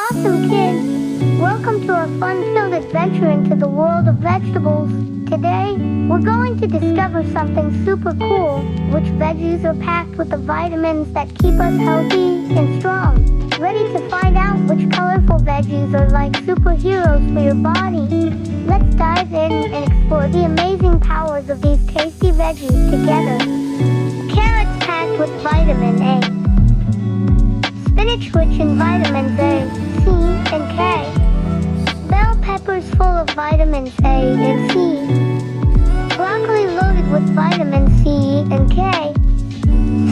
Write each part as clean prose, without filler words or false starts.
Awesome kids! Welcome to our fun-filled adventure into the world of vegetables. Today, we're going to discover something super cool, which veggies are packed with the vitamins that keep us healthy and strong. Ready to find out which colorful veggies are like superheroes for your body? Let's dive in and explore the amazing powers of these tasty veggies together. Carrots packed with vitamin A. Spinach rich in vitamins A, C, and K. Bell peppers full of vitamins A and C. Broccoli loaded with vitamin C and K.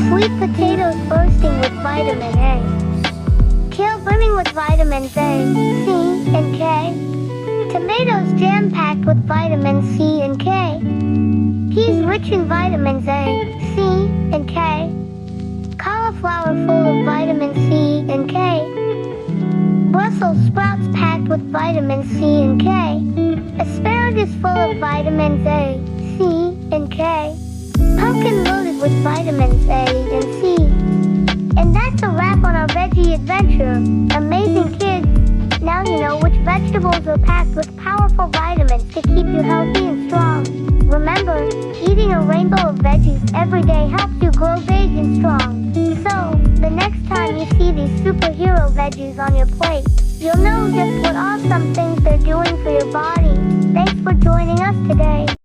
Sweet potatoes bursting with vitamin A. Kale brimming with vitamins A, C, and K. Tomatoes jam-packed with vitamin C and K. Peas rich in vitamins A, C, and K. Cauliflower full of vitamin C and K. Brussels sprouts packed with vitamin C and K. Asparagus full of vitamins A, C, and K. Pumpkin loaded with vitamins A and C. And that's a wrap on our veggie adventure. Amazing kids! Now you know which vegetables are packed with powerful vitamins to keep you healthy and strong. Remember, eating a rainbow of veggies every day helps you grow big and strong. So, the next time you see these superhero veggies on your plate, you'll know just what awesome things they're doing for your body. Thanks for joining us today.